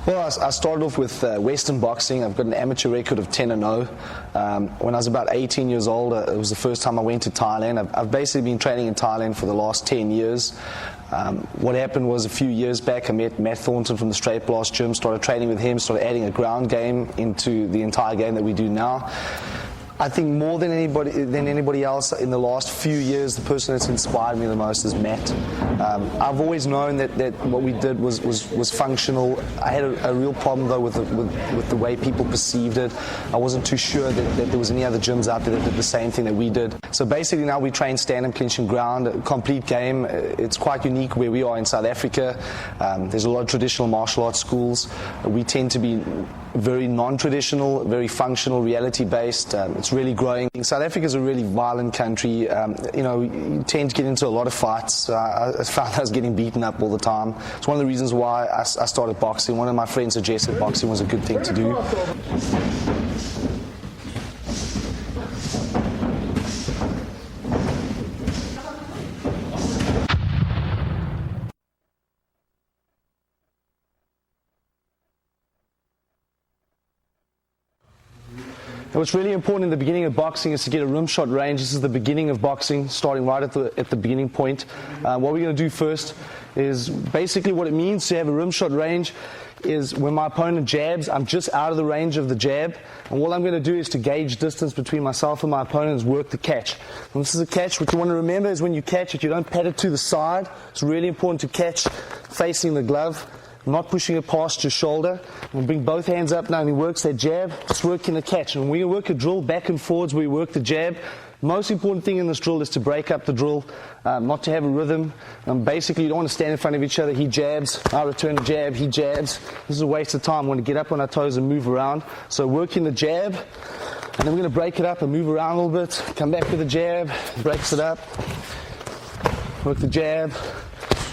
Well, I started off with Western boxing. I've got an amateur record of 10-0. When I was about 18 years old, it was the first time I went to Thailand. I've basically been training in Thailand for the last 10 years. What happened was a few years back, I met Matt Thornton from the Straight Blast Gym, started training with him, started adding a ground game into the entire game that we do now. I think more than anybody else in the last few years, the person that's inspired me the most is Matt. I've always known that what we did was functional. I had a real problem though with the way people perceived it. I wasn't too sure that there was any other gyms out there that did the same thing that we did. So basically now we train stand-up, clinch and ground, a complete game. It's quite unique where we are in South Africa. There's a lot of traditional martial arts schools. We tend to be very non-traditional, very functional, reality-based. It's really growing. South Africa is a really violent country. You tend to get into a lot of fights. I found I was getting beaten up all the time. It's one of the reasons why I started boxing. One of my friends suggested boxing was a good thing to do. What's really important in the beginning of boxing is to get a rim shot range. This is the beginning of boxing, starting right at the beginning point. What we're going to do first is basically what it means to have a rim shot range is when my opponent jabs, I'm just out of the range of the jab, and all I'm going to do is to gauge distance between myself and my opponent is work the catch. And this is a catch. What you want to remember is when you catch it, you don't pat it to the side. It's really important to catch facing the glove, not pushing it past your shoulder. And bring both hands up now, and he works that jab, just working the catch. And we're going to work a drill back and forwards where we work the jab. Most important thing in this drill is to break up the drill, not to have a rhythm. Basically, you don't want to stand in front of each other. He jabs, I return the jab, he jabs. This is a waste of time. We want to get up on our toes and move around. So working the jab, and then we're going to break it up and move around a little bit. Come back with the jab, breaks it up, work the jab.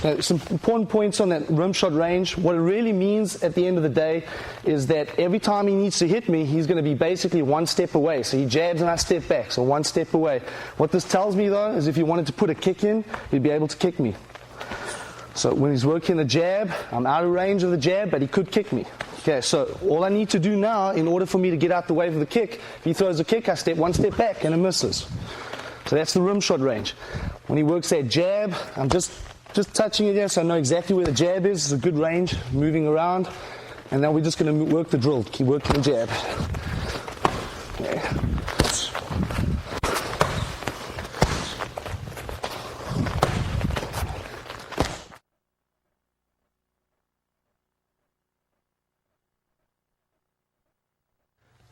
Now, some important points on that rim shot range. What it really means at the end of the day is that every time he needs to hit me, he's going to be basically one step away. So he jabs and I step back, so one step away. What this tells me though is if he wanted to put a kick in, he'd be able to kick me. So when he's working the jab, I'm out of range of the jab, but he could kick me. Okay, so all I need to do now in order for me to get out the way of the kick, if he throws a kick, I step one step back and it misses. So that's the rim shot range. When he works that jab, I'm just touching it here so I know exactly where the jab is. It's a good range, moving around. And now we're just going to work the drill. Keep working the jab. Okay.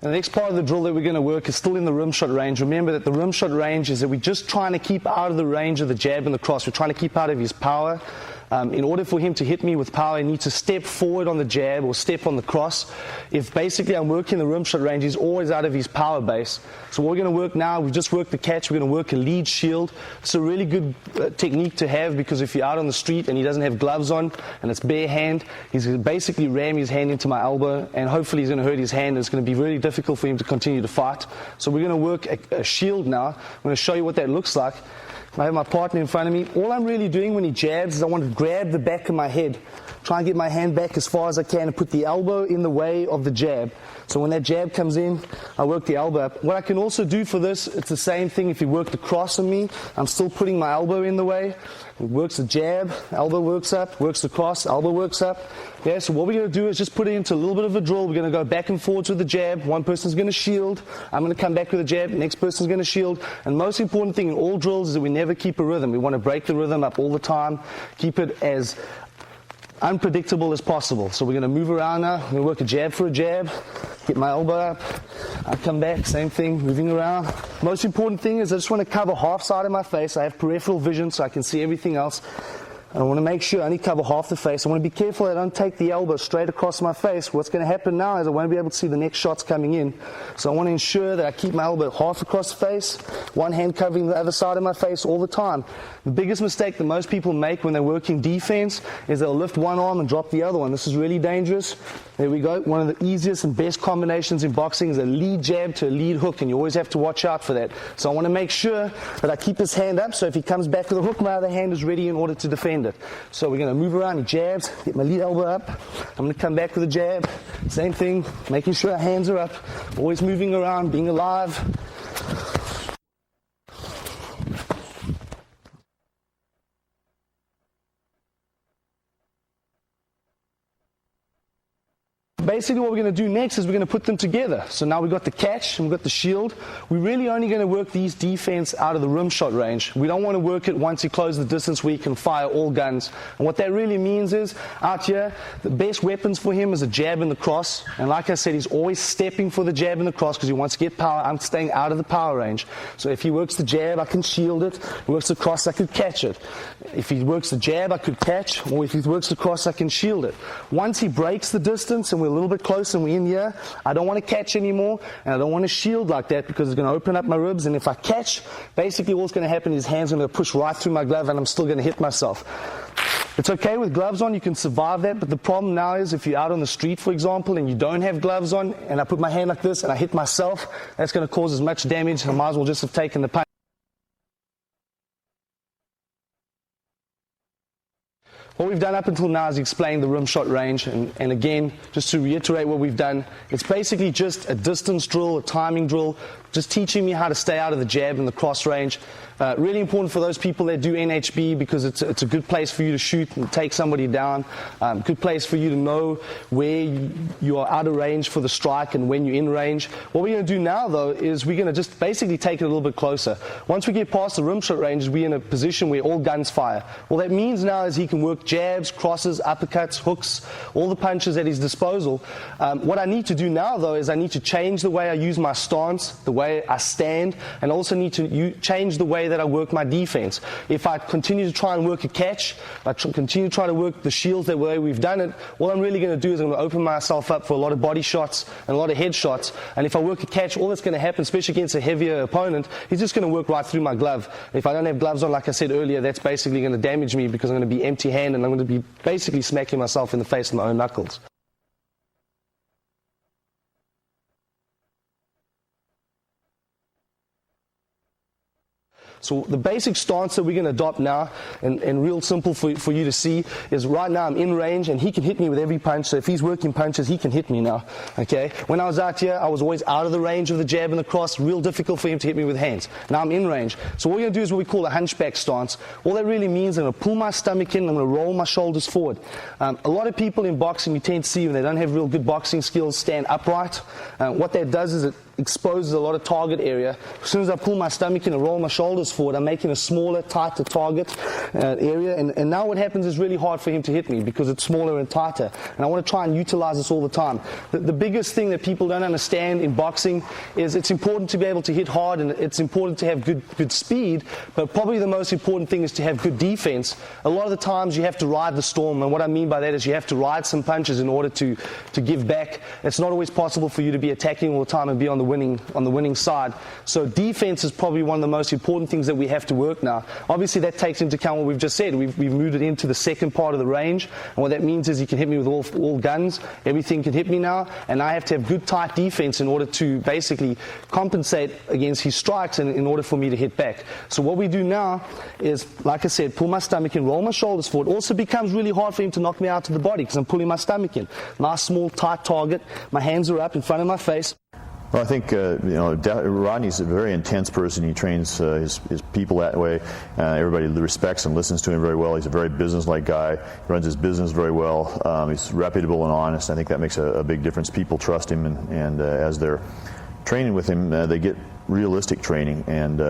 The next part of the drill that we're going to work is still in the rim shot range. Remember that the rim shot range is that we're just trying to keep out of the range of the jab and the cross. We're trying to keep out of his power. In order for him to hit me with power, he needs to step forward on the jab or step on the cross. If basically I'm working the rim shot range, he's always out of his power base. So what we're going to work now, we just worked the catch, we're going to work a lead shield. It's a really good technique to have because if you're out on the street and he doesn't have gloves on and it's bare hand, he's going to basically ram his hand into my elbow and hopefully he's going to hurt his hand and it's going to be really difficult for him to continue to fight. So we're going to work a shield now. I'm going to show you what that looks like. I have my partner in front of me. All I'm really doing when he jabs is I want to grab the back of my head, try and get my hand back as far as I can and put the elbow in the way of the jab. So when that jab comes in, I work the elbow up. What I can also do for this, it's the same thing if you work the cross on me. I'm still putting my elbow in the way. It works the jab, elbow works up, works the cross, elbow works up. Yeah, so what we're going to do is just put it into a little bit of a drill. We're going to go back and forwards with the jab. One person's going to shield. I'm going to come back with a jab. Next person's going to shield. And most important thing in all drills is that we never keep a rhythm. We want to break the rhythm up all the time. Keep it as unpredictable as possible. So we're going to move around now. I'm going to work a jab for a jab. Get my elbow up. I come back, same thing, moving around. Most important thing is I just want to cover half side of my face. I have peripheral vision so I can see everything else. I want to make sure I only cover half the face. I want to be careful I don't take the elbow straight across my face. What's going to happen now is I won't be able to see the next shots coming in. So I want to ensure that I keep my elbow half across the face, one hand covering the other side of my face all the time. The biggest mistake that most people make when they're working defense is they'll lift one arm and drop the other one. This is really dangerous. There we go. One of the easiest and best combinations in boxing is a lead jab to a lead hook, and you always have to watch out for that. So I want to make sure that I keep his hand up, so if he comes back with a hook, my other hand is ready in order to defend it. So we're going to move around, he jabs, get my lead elbow up. I'm going to come back with a jab. Same thing, making sure our hands are up, always moving around, being alive. Basically what we're going to do next is we're going to put them together. So now we've got the catch and we've got the shield. We're really only going to work these defense out of the rim shot range. We don't want to work it once you close the distance where you can fire all guns. And what that really means is, out here, the best weapons for him is a jab and the cross. And like I said, he's always stepping for the jab and the cross because he wants to get power. I'm staying out of the power range. So if he works the jab, I can shield it. If he works the cross, I could catch it. If he works the jab, I could catch. Or if he works the cross, I can shield it. Once he breaks the distance and we're a little bit close and we're in here, I don't want to catch anymore, and I don't want to shield like that because it's going to open up my ribs, and if I catch, basically what's going to happen is his hands are going to push right through my glove and I'm still going to hit myself. It's okay with gloves on, you can survive that, but the problem now is if you're out on the street, for example, and you don't have gloves on, and I put my hand like this and I hit myself, that's going to cause as much damage, I might as well just have taken the punch. What we've done up until now is explain the rim shot range, and again, just to reiterate what we've done, it's basically just a distance drill, a timing drill, just teaching me how to stay out of the jab and the cross range. Really important for those people that do NHB because it's a good place for you to shoot and take somebody down. Good place for you to know where you are out of range for the strike and when you're in range. What we're going to do now, though, is we're going to just basically take it a little bit closer. Once we get past the rim shot range, we're in a position where all guns fire. All that means now is he can work jabs, crosses, uppercuts, hooks, all the punches at his disposal. What I need to do now, though, is I need to change the way I use my stance, the way I stand, and also need to change the way that I work my defense. If I continue to try and work a catch, I continue to try to work the shields the way we've done it, all I'm really going to do is I'm going to open myself up for a lot of body shots and a lot of head shots. And if I work a catch, all that's going to happen, especially against a heavier opponent, he's just going to work right through my glove. If I don't have gloves on, like I said earlier, that's basically going to damage me because I'm going to be empty-handed and I'm going to be basically smacking myself in the face with my own knuckles. So the basic stance that we're going to adopt now, and real simple for you to see, is right now I'm in range and he can hit me with every punch. So if he's working punches, he can hit me now. Okay. When I was out here, I was always out of the range of the jab and the cross. Real difficult for him to hit me with hands. Now I'm in range. So what we're going to do is what we call a hunchback stance. All that really means I'm going to pull my stomach in, I'm going to roll my shoulders forward. A lot of people in boxing, you tend to see when they don't have real good boxing skills, stand upright. What that does is it exposes a lot of target area. As soon as I pull my stomach in and roll my shoulders forward, I'm making a smaller, tighter target area. And now what happens is really hard for him to hit me because it's smaller and tighter. And I want to try and utilize this all the time. The biggest thing that people don't understand in boxing is it's important to be able to hit hard and it's important to have good speed, but probably the most important thing is to have good defense. A lot of the times you have to ride the storm, and what I mean by that is you have to ride some punches in order to give back. It's not always possible for you to be attacking all the time and be on the winning side. So defense is probably one of the most important things that we have to work now. Obviously that takes into account what we've just said. We've moved it into the second part of the range, and what that means is he can hit me with all guns. Everything can hit me now, and I have to have good tight defense in order to basically compensate against his strikes and in order for me to hit back. So what we do now is, like I said, pull my stomach in, roll my shoulders forward. It also becomes really hard for him to knock me out to the body because I'm pulling my stomach in. Nice small tight target. My hands are up in front of my face. Well, I think Rodney's a very intense person. He trains his people that way. Everybody respects and listens to him very well. He's a very business-like guy. He runs his business very well. He's reputable and honest. I think that makes a big difference. People trust him, and as they're training with him, they get realistic training. And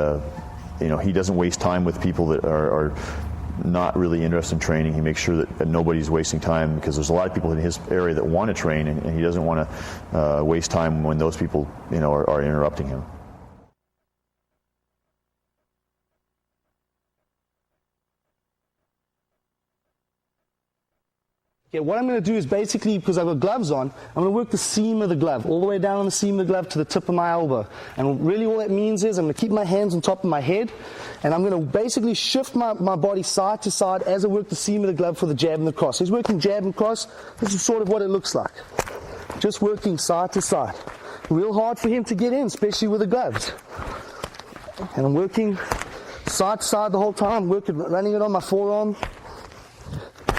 he doesn't waste time with people that are not really interested in training. He makes sure that nobody's wasting time because there's a lot of people in his area that want to train, and he doesn't want to waste time when those people are interrupting him. Okay, what I'm going to do is basically, because I've got gloves on, I'm going to work the seam of the glove, all the way down on the seam of the glove to the tip of my elbow. And really all that means is I'm going to keep my hands on top of my head, and I'm going to basically shift my body side to side as I work the seam of the glove for the jab and the cross. He's working jab and cross. This is sort of what it looks like. Just working side to side. Real hard for him to get in, especially with the gloves. And I'm working side to side the whole time, running it on my forearm.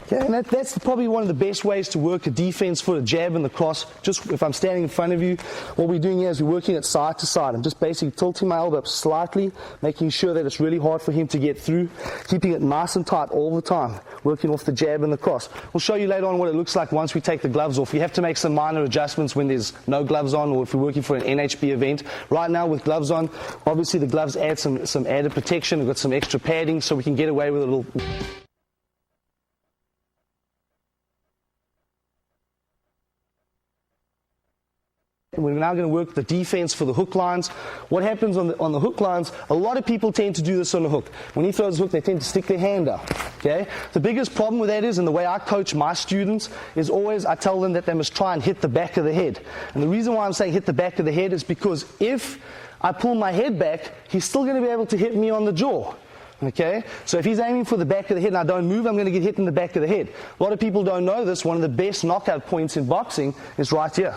Okay, and that's probably one of the best ways to work a defense for the jab and the cross. Just if I'm standing in front of you, what we're doing here is we're working it side to side. I'm just basically tilting my elbow up slightly, making sure that it's really hard for him to get through, keeping it nice and tight all the time, working off the jab and the cross. We'll show you later on what it looks like once we take the gloves off. You have to make some minor adjustments when there's no gloves on, or if we're working for an NHB event. Right now with gloves on, obviously the gloves add some added protection. We've got some extra padding so we can get away with a little... We're now going to work the defense for the hook lines. What happens on the hook lines, a lot of people tend to do this on the hook. When he throws the hook, they tend to stick their hand out. Okay? The biggest problem with that is, and the way I coach my students, is always I tell them that they must try and hit the back of the head. And the reason why I'm saying hit the back of the head is because if I pull my head back, he's still going to be able to hit me on the jaw. Okay, so if he's aiming for the back of the head and I don't move, I'm going to get hit in the back of the head. A lot of people don't know this. One of the best knockout points in boxing is right here.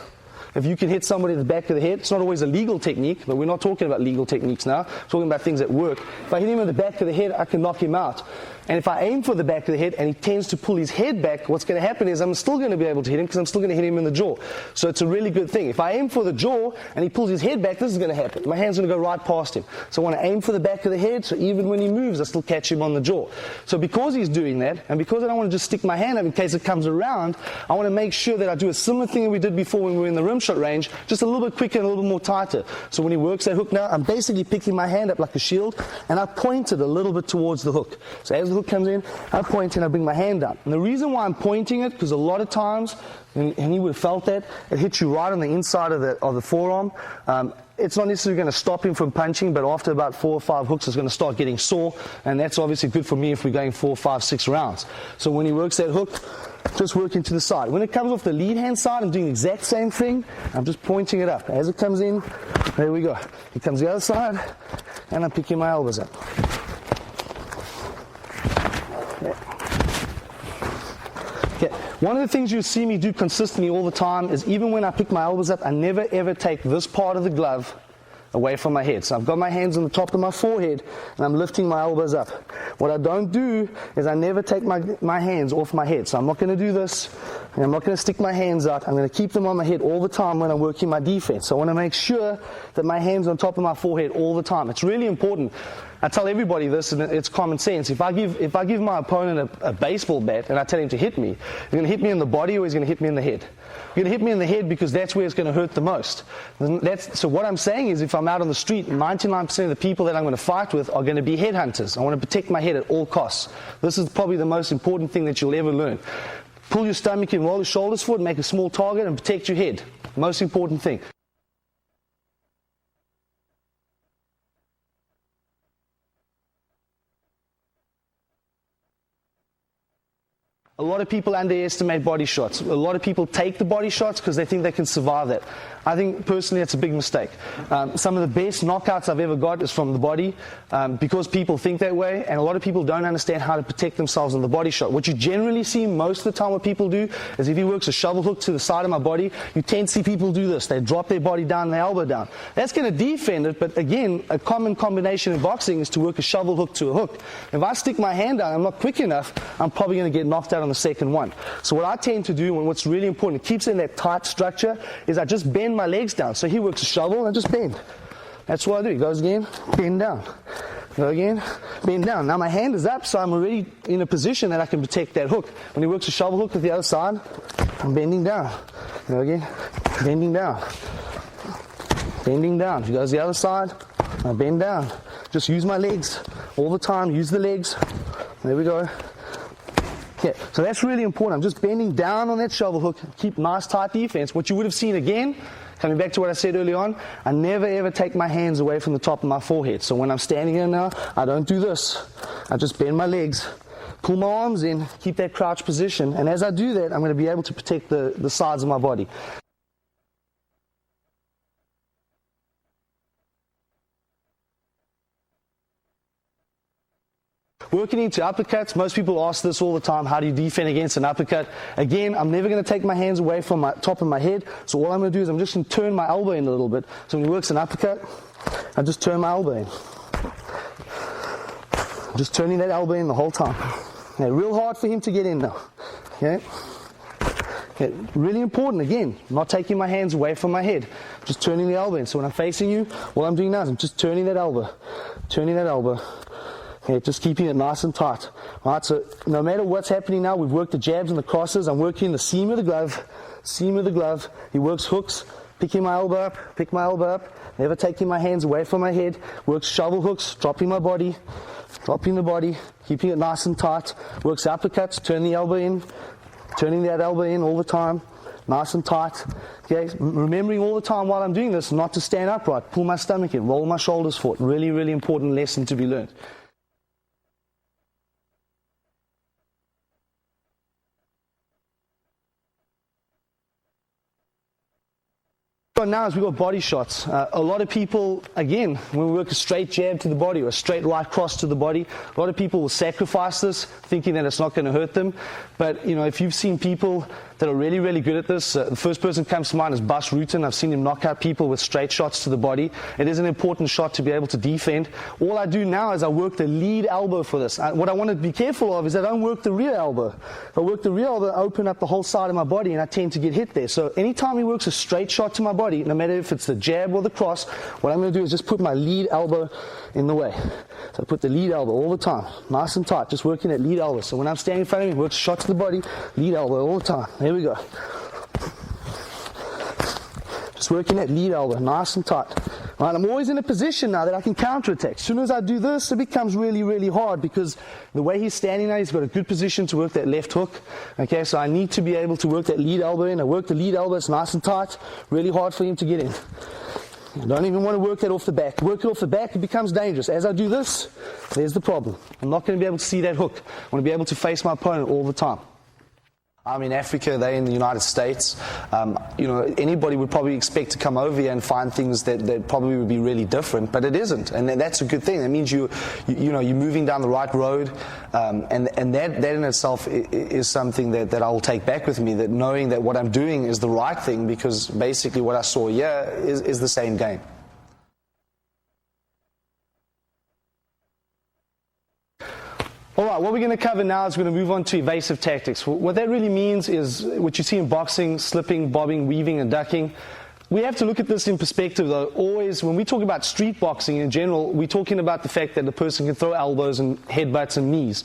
If you can hit somebody in the back of the head, it's not always a legal technique, but we're not talking about legal techniques now. We're talking about things that work. If I hit him in the back of the head, I can knock him out. And if I aim for the back of the head and he tends to pull his head back, what's going to happen is I'm still going to be able to hit him because I'm still going to hit him in the jaw. So it's a really good thing. If I aim for the jaw and he pulls his head back, this is going to happen. My hand's going to go right past him. So I want to aim for the back of the head, so even when he moves, I still catch him on the jaw. So because he's doing that, and because I don't want to just stick my hand up in case it comes around, I want to make sure that I do a similar thing that we did before when we were in the rim shot range, just a little bit quicker and a little bit more tighter. So when he works that hook now, I'm basically picking my hand up like a shield, and I point it a little bit towards the hook. So as the hook comes in, I point and I bring my hand up. And the reason why I'm pointing it, because a lot of times, and you would have felt that, it hits you right on the inside of the forearm. It's not necessarily going to stop him from punching, but after about 4 or 5 hooks, it's going to start getting sore, and that's obviously good for me if we're going 4, 5, 6 rounds. So when he works that hook, just working to the side. When it comes off the lead hand side, I'm doing the exact same thing. I'm just pointing it up. As it comes in, there we go. It comes the other side, and I'm picking my elbows up. Okay. One of the things you see me do consistently all the time is even when I pick my elbows up, I never ever take this part of the glove away from my head. So I've got my hands on the top of my forehead and I'm lifting my elbows up. What I don't do is I never take my hands off my head. So I'm not going to do this, and I'm not going to stick my hands out. I'm going to keep them on my head all the time when I'm working my defense. So I want to make sure that my hands are on top of my forehead all the time. It's really important. I tell everybody this, and it's common sense. If I give my opponent a baseball bat and I tell him to hit me, he's going to hit me in the body or he's going to hit me in the head. You're going to hit me in the head because that's where it's going to hurt the most. So what I'm saying is if I'm out on the street, 99% of the people that I'm going to fight with are going to be headhunters. I want to protect my head at all costs. This is probably the most important thing that you'll ever learn. Pull your stomach in, roll your shoulders forward, make a small target and protect your head. Most important thing. A lot of people underestimate body shots. A lot of people take the body shots because they think they can survive that. I think personally that's a big mistake. Some of the best knockouts I've ever got is from the body because people think that way, and a lot of people don't understand how to protect themselves on the body shot. What you generally see most of the time what people do is if he works a shovel hook to the side of my body, you tend to see people do this. They drop their body down, their elbow down. That's going to defend it, but again, a common combination in boxing is to work a shovel hook to a hook. If I stick my hand down, I'm not quick enough, I'm probably going to get knocked out on the second one. So what I tend to do, and what's really important, it keeps it in that tight structure, is I just bend my legs down. So he works a shovel and just bend. That's what I do. He goes again, bend down. Go again, bend down. Now my hand is up, so I'm already in a position that I can protect that hook. When he works a shovel hook at the other side, I'm bending down. Go again, bending down. Bending down. He goes the other side, I bend down. Just use my legs all the time. Use the legs. There we go. Okay, so that's really important. I'm just bending down on that shovel hook. Keep nice tight defense. What you would have seen again, coming back to what I said early on, I never ever take my hands away from the top of my forehead. So when I'm standing here now, I don't do this. I just bend my legs, pull my arms in, keep that crouch position, and as I do that, I'm going to be able to protect the sides of my body. Working into uppercuts, most people ask this all the time, how do you defend against an uppercut? Again, I'm never going to take my hands away from my top of my head, so all I'm going to do is I'm just going to turn my elbow in a little bit. So when he works an uppercut, I just turn my elbow in. Just turning that elbow in the whole time. Okay, real hard for him to get in now. Okay? Okay, really important, again, not taking my hands away from my head. Just turning the elbow in. So when I'm facing you, what I'm doing now is I'm just turning that elbow. Turning that elbow. Okay, just keeping it nice and tight. Alright, so no matter what's happening now, we've worked the jabs and the crosses. I'm working the seam of the glove. Seam of the glove. He works hooks. Picking my elbow up. Pick my elbow up. Never taking my hands away from my head. Works shovel hooks. Dropping my body. Dropping the body. Keeping it nice and tight. Works uppercuts. Turn the elbow in. Turning that elbow in all the time. Nice and tight. Okay, remembering all the time while I'm doing this not to stand upright. Pull my stomach in. Roll my shoulders forward. Really, really important lesson to be learned. Now is we've got body shots. A lot of people, again, when we work a straight jab to the body or a straight right cross to the body, a lot of people will sacrifice this, thinking that it's not going to hurt them. But, you know, if you've seen people that are really, really good at this, the first person that comes to mind is Bas Rutten. I've seen him knock out people with straight shots to the body. It is an important shot to be able to defend. All I do now is I work the lead elbow for this. What I want to be careful of is I don't work the rear elbow. If I work the rear elbow, I open up the whole side of my body and I tend to get hit there. So anytime he works a straight shot to my body, no matter if it's the jab or the cross, what I'm going to do is just put my lead elbow in the way. So I put the lead elbow all the time, nice and tight, just working that lead elbow. So when I'm standing in front of him, he works shot to the body, lead elbow all the time. There we go. Just working that lead elbow, nice and tight. Right, I'm always in a position now that I can counterattack. As soon as I do this, it becomes really, really hard because the way he's standing now, he's got a good position to work that left hook. Okay, so I need to be able to work that lead elbow in. I work the lead elbow, it's nice and tight. Really hard for him to get in. I don't even want to work that off the back. Work it off the back, it becomes dangerous. As I do this, there's the problem. I'm not going to be able to see that hook. I want to be able to face my opponent all the time. I'm in Africa, they're in the United States. You know, anybody would probably expect to come over here and find things that probably would be really different, but it isn't, and that's a good thing. That means you're moving down the right road, and that in itself is something that I will take back with me. That knowing that what I'm doing is the right thing, because basically what I saw here is the same game. Alright, what we're going to cover now is we're going to move on to evasive tactics. What that really means is what you see in boxing: slipping, bobbing, weaving, and ducking. We have to look at this in perspective, though. Always, when we talk about street boxing in general, we're talking about the fact that the person can throw elbows and headbutts and knees.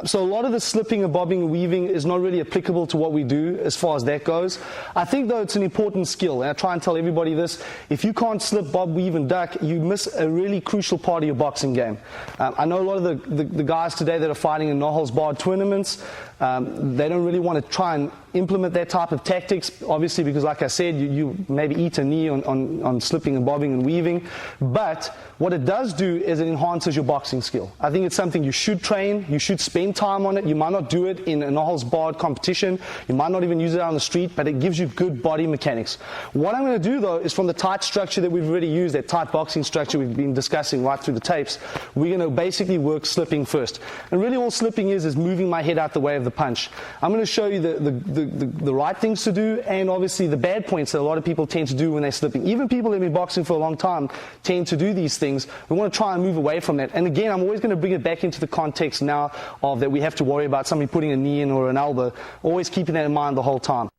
So a lot of the slipping and bobbing and weaving is not really applicable to what we do as far as that goes. I think, though, it's an important skill, and I try and tell everybody this: if you can't slip, bob, weave, and duck, you miss a really crucial part of your boxing game. I know a lot of the guys today that are fighting in no-holds-barred tournaments, they don't really want to try and implement that type of tactics, obviously, because, like I said, you maybe eat a knee on slipping and bobbing and weaving. But what it does do is it enhances your boxing skill. I think it's something you should train, you should spend time on it. You might not do it in a no-holds-barred competition, you might not even use it out on the street, but it gives you good body mechanics. What I'm going to do, though, is from the tight structure that we've already used, that tight boxing structure we've been discussing right through the tapes, we're going to basically work slipping first. And really all slipping is moving my head out the way of the punch. I'm going to show you the right things to do, and obviously the bad points that a lot of people tend to do when they're slipping. Even people that have been boxing for a long time tend to do these things. We want to try and move away from that. And again, I'm always going to bring it back into the context now of that we have to worry about somebody putting a knee in or an elbow. Always keeping that in mind the whole time.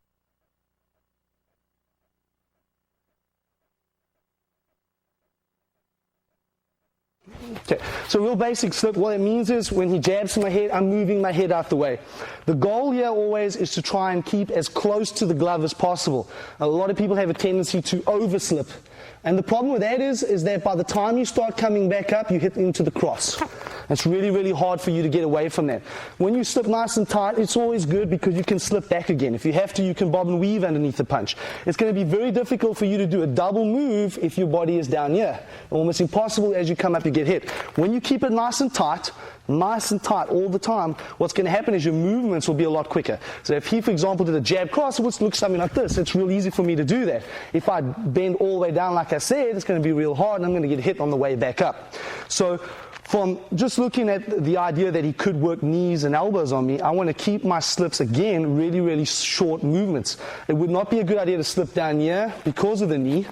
Okay, so real basic slip, what it means is when he jabs my head, I'm moving my head out the way. The goal here always is to try and keep as close to the glove as possible. A lot of people have a tendency to overslip. And the problem with that is that by the time you start coming back up, you hit into the cross. It's really, really hard for you to get away from that. When you slip nice and tight, it's always good because you can slip back again. If you have to, you can bob and weave underneath the punch. It's going to be very difficult for you to do a double move if your body is down here. Almost impossible as you come up, you get hit. When you keep it nice and tight all the time, what's going to happen is your movements will be a lot quicker. So if he, for example, did a jab cross, it would look something like this. It's real easy for me to do that. If I bend all the way down, like I said, it's going to be real hard, and I'm going to get hit on the way back up. So from just looking at the idea that he could work knees and elbows on me, I want to keep my slips, again, really, really short movements. It would not be a good idea to slip down here because of the knee.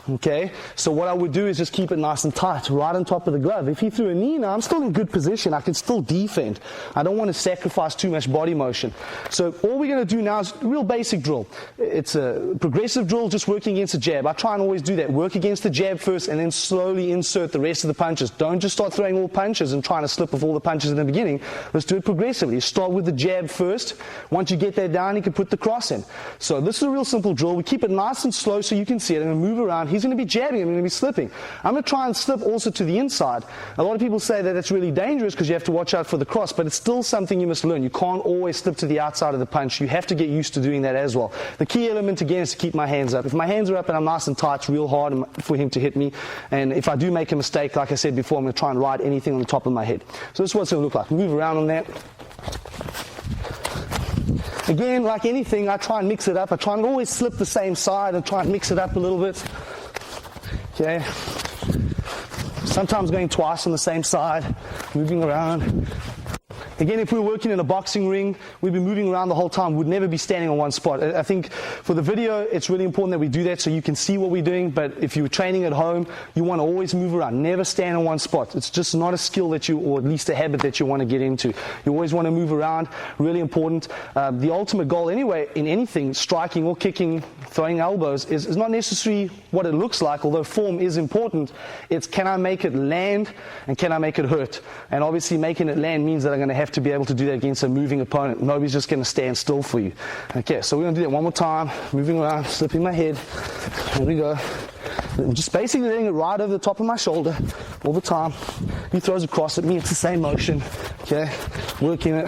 Okay, so what I would do is just keep it nice and tight, right on top of the glove. If he threw a knee now, I'm still in good position. I can still defend. I don't want to sacrifice too much body motion. So all we're going to do now is a real basic drill. It's a progressive drill, just working against the jab. I try and always do that. Work against the jab first and then slowly insert the rest of the punches. Don't just start throwing all punches and trying to slip with all the punches in the beginning. Let's do it progressively. Start with the jab first. Once you get that down, you can put the cross in. So this is a real simple drill. We keep it nice and slow so you can see it. I'm going to move around. He's going to be jabbing, I'm going to be slipping. I'm going to try and slip also to the inside. A lot of people say that it's really dangerous because you have to watch out for the cross, but it's still something you must learn. You can't always slip to the outside of the punch. You have to get used to doing that as well. The key element again is to keep my hands up. If my hands are up and I'm nice and tight, it's real hard for him to hit me. And if I do make a mistake, like I said before, I'm going to try and ride anything on the top of my head. So this is what it's going to look like. Move around on that. Again, like anything, I try and mix it up. I try and always slip the same side and try and mix it up a little bit. Okay. Sometimes going twice on the same side, moving around. Again, if we were working in a boxing ring, we'd be moving around the whole time. We'd never be standing on one spot. I think for the video, it's really important that we do that so you can see what we're doing. But if you're training at home, you want to always move around. Never stand on one spot. It's just not a skill that you, or at least a habit that you want to get into. You always want to move around. Really important. The ultimate goal anyway, in anything, striking or kicking, throwing elbows, is not necessarily what it looks like, although form is important. It's can I make it land and can I make it hurt? And obviously making it land means that I'm going to have to be able to do that against a moving opponent. Nobody's just going to stand still for you. Okay, so we're going to do that one more time. Moving around, slipping my head. Here we go. I'm just basically letting it right over the top of my shoulder all the time. He throws across at me. It's the same motion. Okay, working it.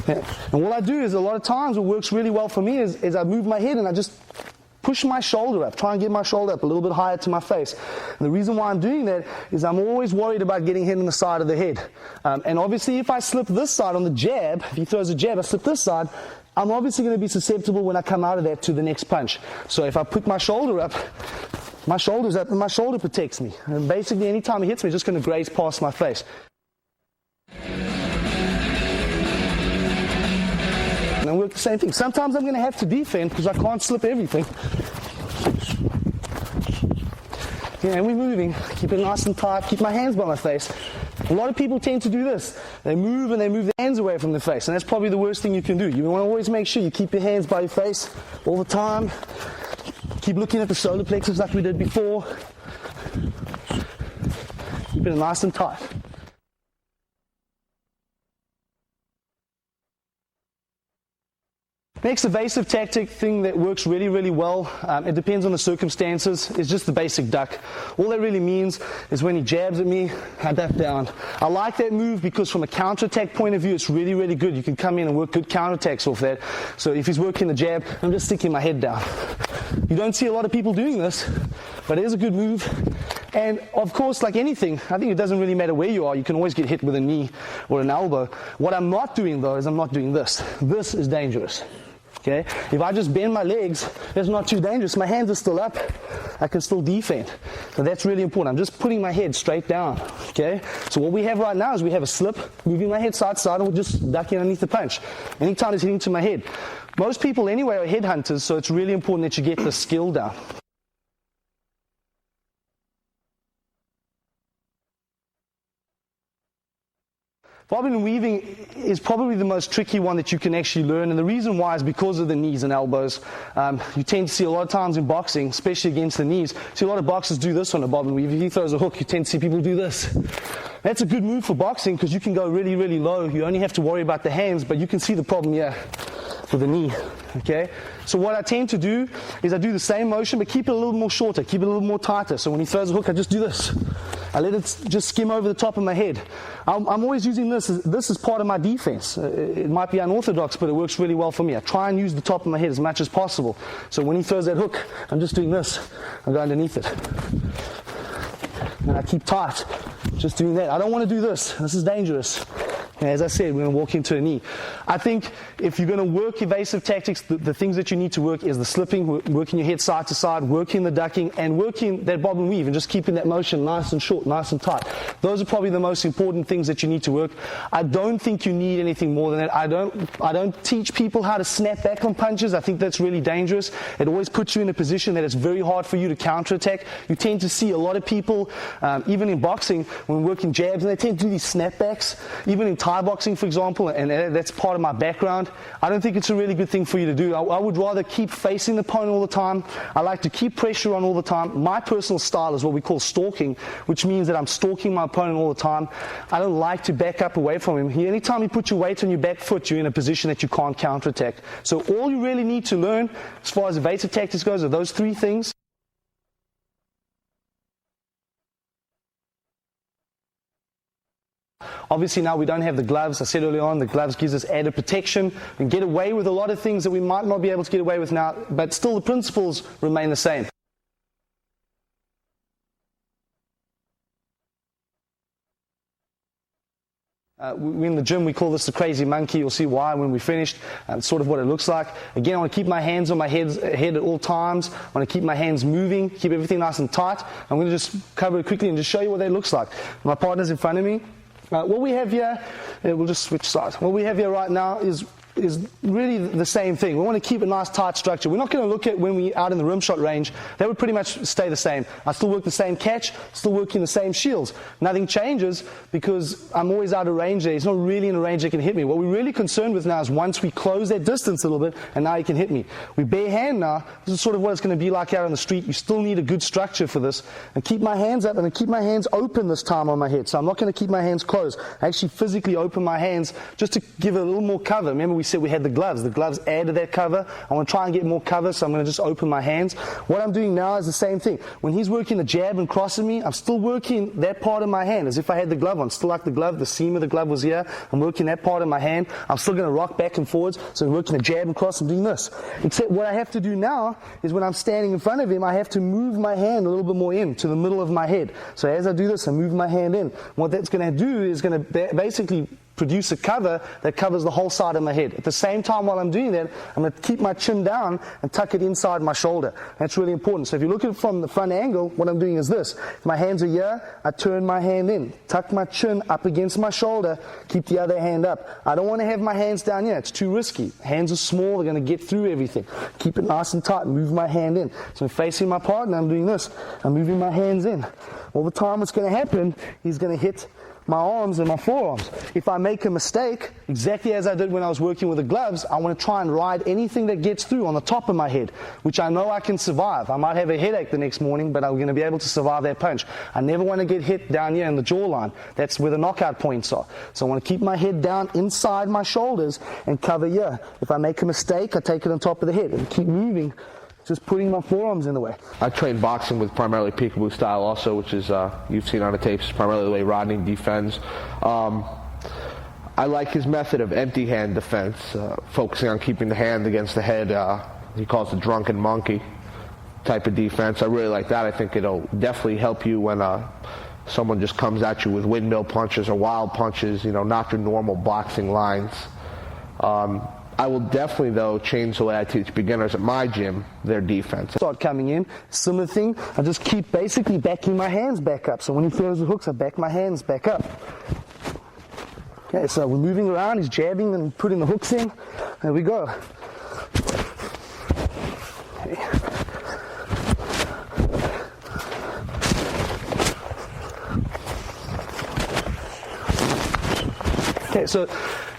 Yeah. And what I do is a lot of times what works really well for me is I move my head and I just push my shoulder up, try and get my shoulder up a little bit higher to my face. And the reason why I'm doing that is I'm always worried about getting hit on the side of the head. And obviously if I slip this side on the jab, if he throws a jab, I slip this side, I'm obviously going to be susceptible when I come out of that to the next punch. So if I put my shoulder up, my shoulder's up and my shoulder protects me. And basically anytime he hits me, it's just going to graze past my face. And work the same thing. Sometimes I'm going to have to defend because I can't slip everything. Yeah, and we're moving. Keep it nice and tight. Keep my hands by my face. A lot of people tend to do this. They move and they move their hands away from the face. And that's probably the worst thing you can do. You want to always make sure you keep your hands by your face all the time. Keep looking at the solar plexus like we did before. Keep it nice and tight. Next evasive tactic thing that works really, really well, it depends on the circumstances, is just the basic duck. All that really means is when he jabs at me, I duck down. I like that move because from a counterattack point of view, it's really, really good. You can come in and work good counterattacks off that. So if he's working the jab, I'm just sticking my head down. You don't see a lot of people doing this, but it is a good move. And of course, like anything, I think it doesn't really matter where you are. You can always get hit with a knee or an elbow. What I'm not doing though is I'm not doing this. This is dangerous. Okay? If I just bend my legs, it's not too dangerous. My hands are still up. I can still defend. So that's really important. I'm just putting my head straight down. Okay? So what we have right now is we have a slip, moving my head side to side, and we're just ducking underneath the punch. Anytime it's hitting to my head. Most people anyway are headhunters, so it's really important that you get the skill down. Bobbing and weaving is probably the most tricky one that you can actually learn, and the reason why is because of the knees and elbows. You tend to see a lot of times in boxing, especially against the knees, see a lot of boxers do this on a bob and weave. If he throws a hook, you tend to see people do this. That's a good move for boxing because you can go really, really low. You only have to worry about the hands, but you can see the problem here. for the knee, okay? So what I tend to do is I do the same motion, but keep it a little more shorter, keep it a little more tighter. So when he throws a hook, I just do this. I let it just skim over the top of my head. I'm always using this as part of my defense. It might be unorthodox, but it works really well for me. I try and use the top of my head as much as possible. So when he throws that hook, I'm just doing this. I go underneath it. And I keep tight, just doing that. I don't want to do this. This is dangerous. As I said, we're going to walk into a knee. I think if you're going to work evasive tactics, the things that you need to work is the slipping, working your head side to side, working the ducking, and working that bob and weave, and just keeping that motion nice and short, nice and tight. Those are probably the most important things that you need to work. I don't think you need anything more than that. I don't teach people how to snap back on punches. I think that's really dangerous. It always puts you in a position that it's very hard for you to counterattack. You tend to see a lot of people, even in boxing, when working jabs, and they tend to do these snapbacks, even in Thai boxing, for example, and that's part of my background. I don't think it's a really good thing for you to do. I would rather keep facing the opponent all the time. I like to keep pressure on all the time. My personal style is what we call stalking, which means that I'm stalking my opponent all the time. I don't like to back up away from him. Anytime you put your weight on your back foot, you're in a position that you can't counterattack. So all you really need to learn, as far as evasive tactics goes, are those three things. Obviously now we don't have the gloves. I said earlier on, the gloves gives us added protection and get away with a lot of things that we might not be able to get away with now, but still the principles remain the same. In the gym, we call this the crazy monkey. You'll see why when we finished. It's sort of what it looks like. Again, I want to keep my hands on my head at all times. I want to keep my hands moving, keep everything nice and tight. I'm going to just cover it quickly and just show you what that looks like. My partner's in front of me. What we have here, we'll just switch sides. What we have here right now is really the same thing. We want to keep a nice tight structure. We're not going to look at when we're out in the rim shot range. That would pretty much stay the same. I still work the same catch, still working the same shields. Nothing changes because I'm always out of range there. He's not really in a range that can hit me. What we're really concerned with now is once we close that distance a little bit, and now he can hit me. We bare hand now. This is sort of what it's going to be like out on the street. You still need a good structure for this. And keep my hands up, and I keep my hands open this time on my head. So I'm not going to keep my hands closed. I actually physically open my hands just to give it a little more cover. Remember we said we had the gloves. The gloves added that cover. I want to try and get more cover, so I'm going to just open my hands. What I'm doing now is the same thing. When he's working the jab and crossing me, I'm still working that part of my hand as if I had the glove on. Still like the glove, the seam of the glove was here. I'm working that part of my hand. I'm still going to rock back and forwards, so I'm working the jab and cross. I'm doing this. Except what I have to do now is when I'm standing in front of him, I have to move my hand a little bit more in to the middle of my head. So as I do this, I move my hand in. What that's going to do is going to basically produce a cover that covers the whole side of my head. At the same time, while I'm doing that, I'm going to keep my chin down and tuck it inside my shoulder. That's really important. So if you look at it from the front angle, what I'm doing is this. If my hands are here, I turn my hand in, tuck my chin up against my shoulder, keep the other hand up. I don't want to have my hands down here. It's too risky. Hands are small. They're going to get through everything. Keep it nice and tight. Move my hand in. So I'm facing my partner. I'm doing this. I'm moving my hands in. All the time what's going to happen, he's going to hit my arms and my forearms. If I make a mistake, exactly as I did when I was working with the gloves, I want to try and ride anything that gets through on the top of my head, which I know I can survive. I might have a headache the next morning, but I'm going to be able to survive that punch. I never want to get hit down here in the jawline. That's where the knockout points are. So I want to keep my head down inside my shoulders and cover here. If I make a mistake, I take it on top of the head and keep moving, just putting my forearms in the way. I train boxing with primarily peekaboo style also, which is, you've seen on the tapes, primarily the way Rodney defends. I like his method of empty hand defense, focusing on keeping the hand against the head. He calls it drunken monkey type of defense. I really like that. I think it'll definitely help you when someone just comes at you with windmill punches or wild punches, you know, not your normal boxing lines. I will definitely, though, change the way I teach beginners at my gym, their defense. Start coming in, similar thing, I just keep basically backing my hands back up. So when he throws the hooks, I back my hands back up. Okay, so we're moving around, he's jabbing and putting the hooks in. There we go. Okay, so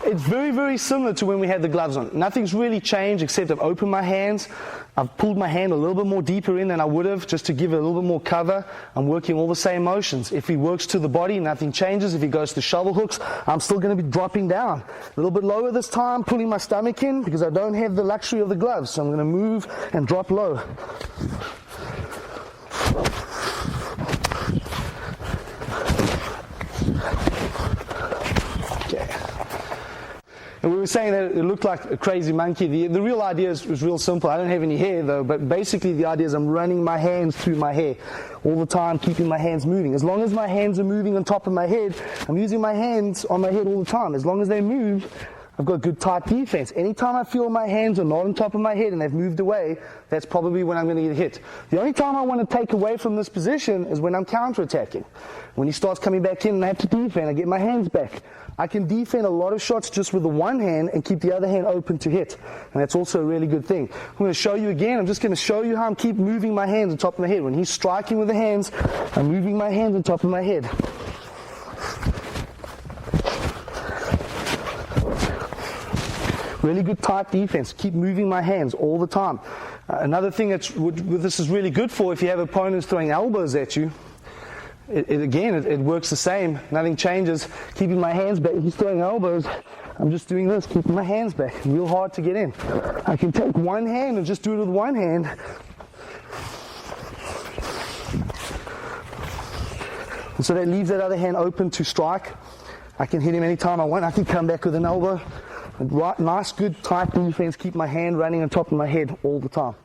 it's very, very similar to when we had the gloves on. Nothing's really changed except I've opened my hands. I've pulled my hand a little bit more deeper in than I would have, just to give it a little bit more cover. I'm working all the same motions. If he works to the body, nothing changes. If he goes to shovel hooks, I'm still going to be dropping down. A little bit lower this time, pulling my stomach in, because I don't have the luxury of the gloves. So I'm going to move and drop low. And we were saying that it looked like a crazy monkey. The real idea was real simple. I don't have any hair though, but basically the idea is I'm running my hands through my hair all the time, keeping my hands moving. As long as my hands are moving on top of my head, I'm using my hands on my head all the time. As long as they move, I've got good tight defense. Anytime I feel my hands are not on top of my head and they've moved away, that's probably when I'm going to get hit. The only time I want to take away from this position is when I'm counterattacking. When he starts coming back in and I have to defend, I get my hands back. I can defend a lot of shots just with the one hand and keep the other hand open to hit. And that's also a really good thing. I'm going to show you again. I'm just going to show you how I'm keep moving my hands on top of my head. When he's striking with the hands, I'm moving my hands on top of my head. Really good tight defense. Keep moving my hands all the time. Another thing this is really good for, if you have opponents throwing elbows at you, it works the same. Nothing changes. Keeping my hands back. If he's throwing elbows, I'm just doing this, keeping my hands back. Real hard to get in. I can take one hand and just do it with one hand. And so that leaves that other hand open to strike. I can hit him anytime I want. I can come back with an elbow. Right, nice, good, tight defense. Keep my hand running on top of my head all the time.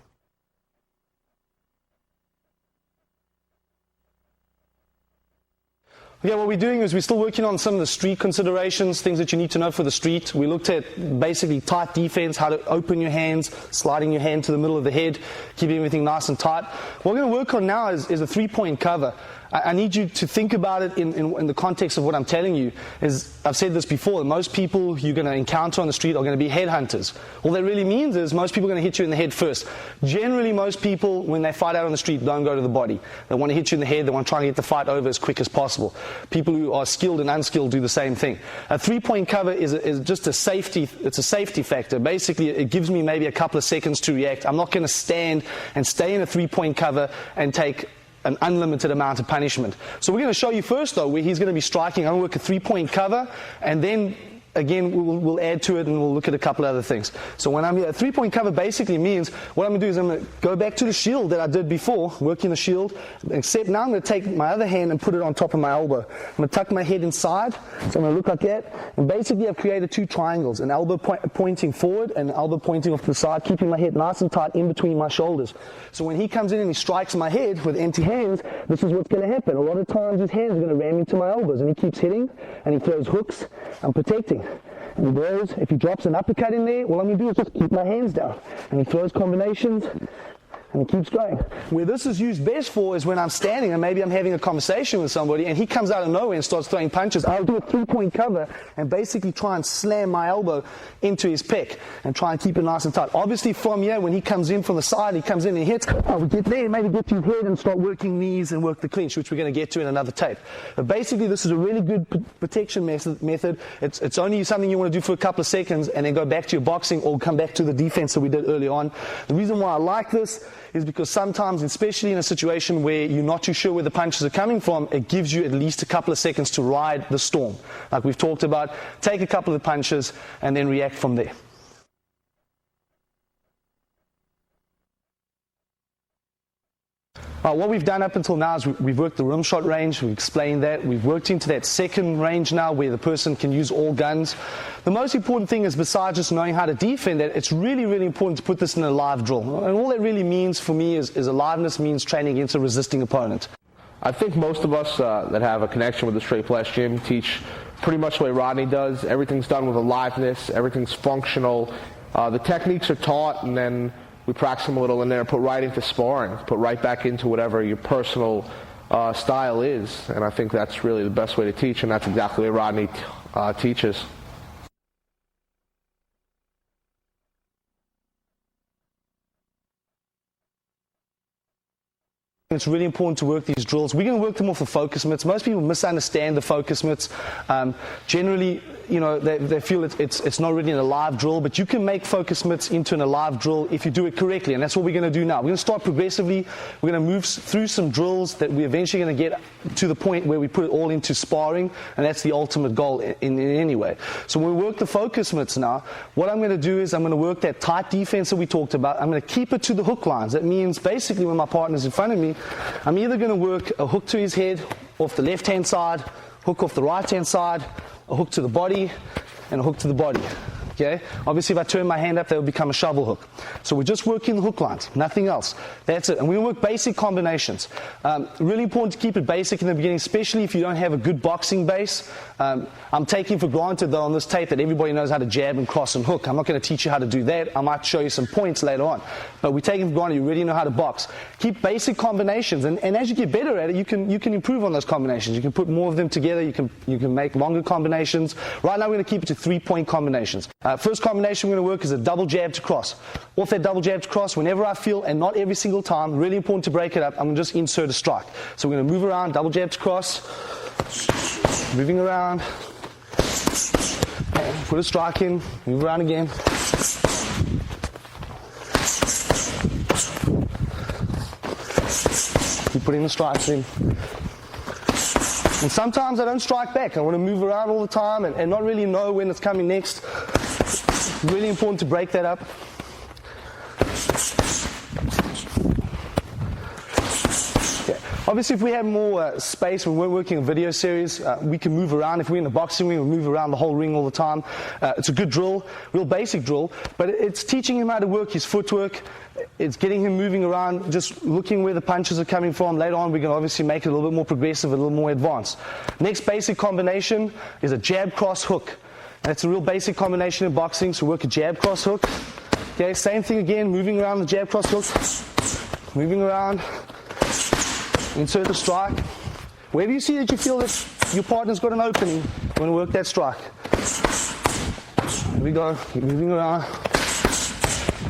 Yeah, what we're doing is we're still working on some of the street considerations, things that you need to know for the street. We looked at basically tight defense, how to open your hands, sliding your hand to the middle of the head, keeping everything nice and tight. What we're going to work on now is a three-point cover. I need you to think about it in the context of what I'm telling you. I've said this before, most people you're going to encounter on the street are going to be headhunters. All that really means is most people are going to hit you in the head first. Generally, most people, when they fight out on the street, don't go to the body. They want to hit you in the head. They want to try and get the fight over as quick as possible. People who are skilled and unskilled do the same thing. A three-point cover is just a safety. It's a safety factor. Basically, it gives me maybe a couple of seconds to react. I'm not going to stand and stay in a three-point cover and take an unlimited amount of punishment. So we're going to show you first, though, where he's going to be striking. I'm going to work a three-point cover, and then again, we'll add to it and we'll look at a couple other things. So when I'm here, a three-point cover basically means what I'm going to do is I'm going to go back to the shield that I did before, working the shield, except now I'm going to take my other hand and put it on top of my elbow. I'm going to tuck my head inside, so I'm going to look like that. And basically I've created two triangles, an elbow pointing forward and an elbow pointing off to the side, keeping my head nice and tight in between my shoulders. So when he comes in and he strikes my head with empty hands, this is what's going to happen. A lot of times his hands are going to ram into my elbows, and he keeps hitting and he throws hooks. I'm protecting. And he throws, if he drops an uppercut in there, all I'm going to do is just keep my hands down. And he throws combinations, and he keeps going. Where this is used best for is when I'm standing and maybe I'm having a conversation with somebody and he comes out of nowhere and starts throwing punches. I'll do a three-point cover and basically try and slam my elbow into his pec and try and keep it nice and tight. Obviously from here, when he comes in from the side, he comes in and hits, I would get there, maybe get to his head and start working knees and work the clinch, which we're going to get to in another tape. But basically this is a really good protection method. It's only something you want to do for a couple of seconds and then go back to your boxing or come back to the defense that we did early on. The reason why I like this is because sometimes, especially in a situation where you're not too sure where the punches are coming from, it gives you at least a couple of seconds to ride the storm. Like we've talked about, take a couple of punches and then react from there. What we've done up until now is we've worked the rim shot range, we've explained that, we've worked into that second range now where the person can use all guns. The most important thing is, besides just knowing how to defend that, it's really, really important to put this in a live drill. And all that really means for me is aliveness means training against a resisting opponent. I think most of us that have a connection with the Straight Flash Gym teach pretty much the way Rodney does. Everything's done with aliveness, everything's functional. The techniques are taught, and then we practice them a little in there and put right into sparring, put right back into whatever your personal style is. And I think that's really the best way to teach, and that's exactly what Rodney teaches. It's really important to work these drills. We're going to work them off the focus mitts. Most people misunderstand the focus mitts. Generally, you know, they feel it's not really an alive drill, but you can make focus mitts into an alive drill if you do it correctly, and that's what we're going to do now. We're going to start progressively. We're going to move through some drills that we're eventually going to get to the point where we put it all into sparring, and that's the ultimate goal in any way. So when we work the focus mitts now, what I'm going to do is I'm going to work that tight defense that we talked about. I'm going to keep it to the hook lines. That means basically when my partner's in front of me, I'm either going to work a hook to his head off the left-hand side, hook off the right-hand side, a hook to the body, and a hook to the body. Okay? Obviously, if I turn my hand up, that would become a shovel hook. So we're just working the hook lines, nothing else. That's it. And we're going to work basic combinations. Really important to keep it basic in the beginning, especially if you don't have a good boxing base. I'm taking for granted, though, on this tape that everybody knows how to jab and cross and hook. I'm not going to teach you how to do that. I might show you some points later on. But we're taking for granted you really know how to box. Keep basic combinations. And as you get better at it, you can improve on those combinations. You can put more of them together. You can make longer combinations. Right now, we're going to keep it to 3-point combinations. First combination we're going to work is a double jab to cross. Off that double jab to cross, whenever I feel, and not every single time, really important to break it up, I'm going to just insert a strike. So we're going to move around, double jab to cross, moving around, and put a strike in, move around again. Keep putting the strikes in. And sometimes I don't strike back. I want to move around all the time and not really know when it's coming next. Really important to break that up. Okay. Obviously, if we have more space when we're working a video series, we can move around. If we're in the boxing ring, we move around the whole ring all the time. It's a good drill, real basic drill, but it's teaching him how to work his footwork. It's getting him moving around, just looking where the punches are coming from. Later on, we can obviously make it a little bit more progressive, a little more advanced. Next basic combination is a jab, cross, hook. And it's a real basic combination in boxing, so work a jab, cross, hook. Okay, same thing again, moving around the jab, cross, hook. Moving around, insert the strike. Wherever you see that you feel that your partner's got an opening, you want to work that strike. Here we go, keep moving around.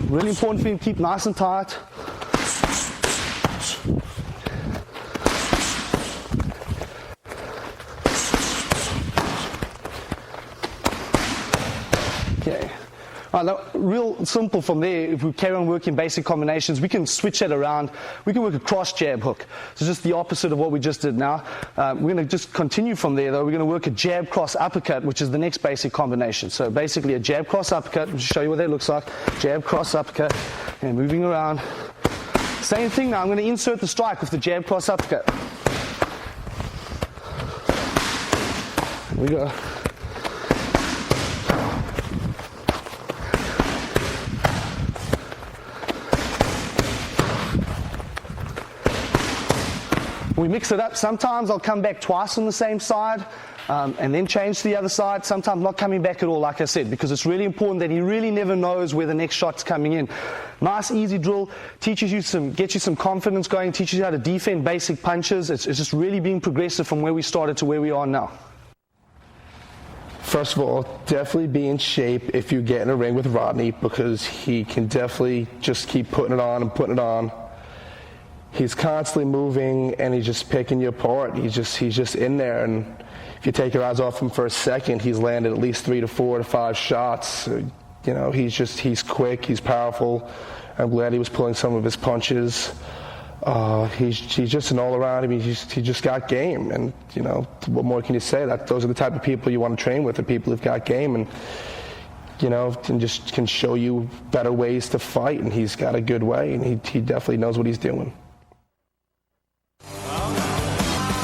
Really important for you to keep nice and tight. Okay. All right, now, real simple from there, if we carry on working basic combinations, we can switch that around. We can work a cross jab hook. So just the opposite of what we just did now. We're going to just continue from there, though. We're going to work a jab, cross, uppercut, which is the next basic combination. So basically a jab, cross, uppercut. I'll show you what that looks like. Jab, cross, uppercut, and moving around. Same thing now. I'm going to insert the strike with the jab, cross, uppercut. Here we go. We mix it up. Sometimes I'll come back twice on the same side and then change to the other side. Sometimes not coming back at all, like I said, because it's really important that he really never knows where the next shot's coming in. Nice, easy drill. Teaches you gets you some confidence going, teaches you how to defend basic punches. It's just really being progressive from where we started to where we are now. First of all, definitely be in shape if you get in a ring with Rodney, because he can definitely just keep putting it on and putting it on. He's constantly moving and he's just picking you apart. He's just in there, and if you take your eyes off him for a second, he's landed at least 3 to 4 to 5 shots. You know, he's quick, he's powerful. I'm glad he was pulling some of his punches. He's just an all-around. I mean, he just got game, and you know, what more can you say? Those are the type of people you want to train with, the people who've got game, and you know, and just can show you better ways to fight. And he's got a good way, and he definitely knows what he's doing.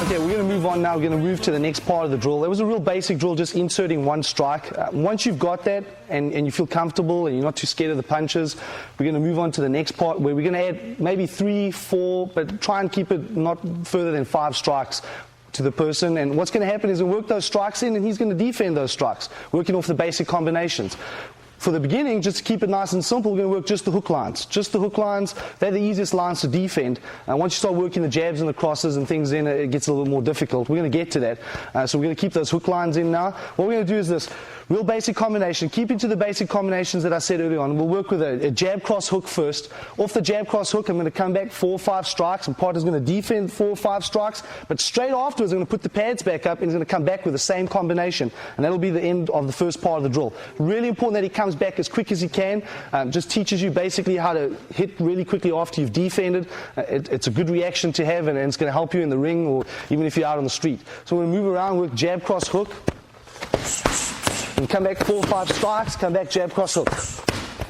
Okay, we're going to move on now. We're going to move to the next part of the drill. That was a real basic drill, just inserting one strike. Once you've got that and you feel comfortable and you're not too scared of the punches, we're going to move on to the next part where we're going to add maybe 3, 4, but try and keep it not further than 5 strikes to the person. And what's going to happen is we'll work those strikes in and he's going to defend those strikes, working off the basic combinations. for the beginning, just to keep it nice and simple, we're going to work just the hook lines. Just the hook lines, they're the easiest lines to defend. And once you start working the jabs and the crosses and things in, it gets a little more difficult. We're going to get to that. So we're going to keep those hook lines in now. What we're going to do is this. Real basic combination. Keeping to the basic combinations that I said earlier on. We'll work with a jab cross hook first. Off the jab cross hook, I'm going to come back 4 or 5 strikes. My partner's going to defend 4 or 5 strikes. But straight afterwards, I'm going to put the pads back up and he's going to come back with the same combination. And that'll be the end of the first part of the drill. Really important that he comes back as quick as he can. Just teaches you basically how to hit really quickly after you've defended. It's a good reaction to have and it's going to help you in the ring or even if you're out on the street. So we're going to move around, work jab cross hook. And come back 4 or 5 strikes, come back jab cross hook.